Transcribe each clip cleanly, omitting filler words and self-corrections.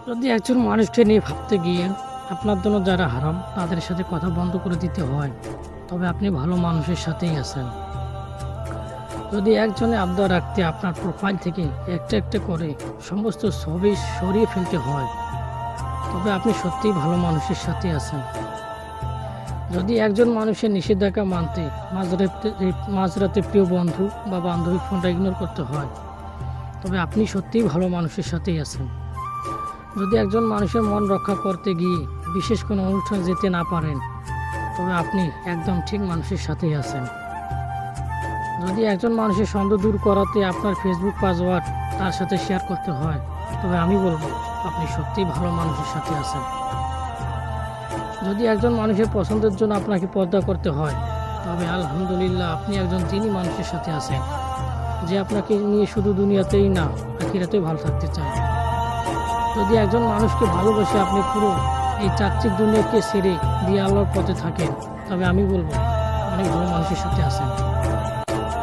যদি একজন মানুষকে নিয়ে ভাবতে গিয়ে আপনার জন্য যারা হারাম তাদের সাথে কথা বন্ধ করে দিতে হয়, তবে আপনি ভালো মানুষের সাথেই আছেন। যদি একজনে আবদার রাখতে আপনার প্রোফাইল থেকে একটা একটা করে সমস্ত ছবি সরিয়ে ফেলতে হয়, তবে আপনি সত্যিই ভালো মানুষের সাথে আছেন। যদি একজন মানুষের নিষেধাজ্ঞা মানতে মাঝরাতে প্রিয় বন্ধু বা বান্ধবী ফোনটা ইগনোর করতে হয়, তবে আপনি সত্যিই ভালো মানুষের সাথেই আছেন। যদি একজন মানুষের মন রক্ষা করতে গিয়ে বিশেষ কোনো অনুষ্ঠানে যেতে না পারেন, তবে আপনি একদম ঠিক মানুষের সাথেই আছেন। যদি একজন মানুষের সন্দেহ দূর করাতে আপনার ফেসবুক পাসওয়ার্ড তার সাথে শেয়ার করতে হয়, তবে আমি বলবো আপনি সত্যিই ভালো মানুষের সাথে আছেন। যদি একজন মানুষের পছন্দের জন্য আপনাকে পর্দা করতে হয়, তবে আলহামদুলিল্লাহ আপনি একজন তিনি মানুষের সাথে আছেন যে আপনাকে নিয়ে শুধু দুনিয়াতেই না আখিরাতেও ভালো থাকতে চায়। যদি একজন মানুষকে ভালোবেসে আপনি পুরো এই চাকচিক দুনিয়াকে ছেড়ে দিয়ে আল্লাহর পথে থাকেন, তবে আমি বলবো অনেক ভালো মানুষের সাথে আছেন,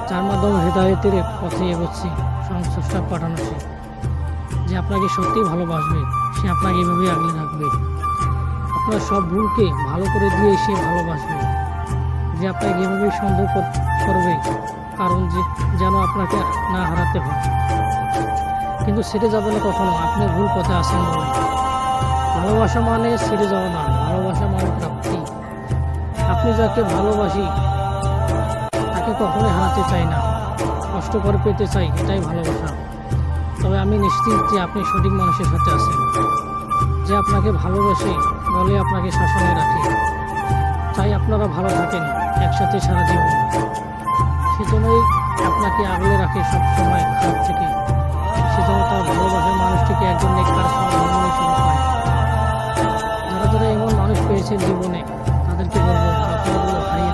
যার মাধ্যমে হেদায়েতের পথে এগোচ্ছি সংশ্লিষ্ট পাঠানো যে আপনাকে সত্যিই ভালোবাসবে, সে আপনাকে এভাবেই আগলে রাখবে। আপনার সব ভুলকে ভালো করে দিয়ে সে ভালোবাসবে, যে আপনাকে এভাবেই সন্দেহ করবে, কারণ যে যেন আপনাকে না হারাতে হয়, কিন্তু ছেড়ে যাবে না কখনো আপনি ভুল পথে আসেন বলে। ভালোবাসা মানে ছেড়ে যাওয়া না, ভালোবাসা মানে প্রাপ্তি। আপনি যাকে ভালোবাসি তাকে কখনোই হারাতে চাই না, কষ্ট করে পেতে চাই, এটাই ভালোবাসা। তবে আমি নিশ্চিত যে আপনি সঠিক মানুষের সাথে আছেন, যে আপনাকে ভালোবাসে বলে আপনাকে শাসনে রাখে, চাই আপনারা ভালো থাকেন একসাথে সারা জীবন। সেজন্যই আপনাকে আগলে রাখে সব সময় খারাপ থেকে, সেজন্য তার ভালোবাসার মানুষটিকে একজন নেককার সমাধান হিসেবে পায়। যারা যারা এমন মানুষ পেয়েছে জীবনে, তাদেরকে বলবো আপনাগুলো হারিয়ে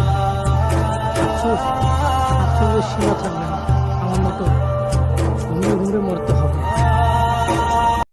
আফসোসের সীমা থাকবে না। আমার মতো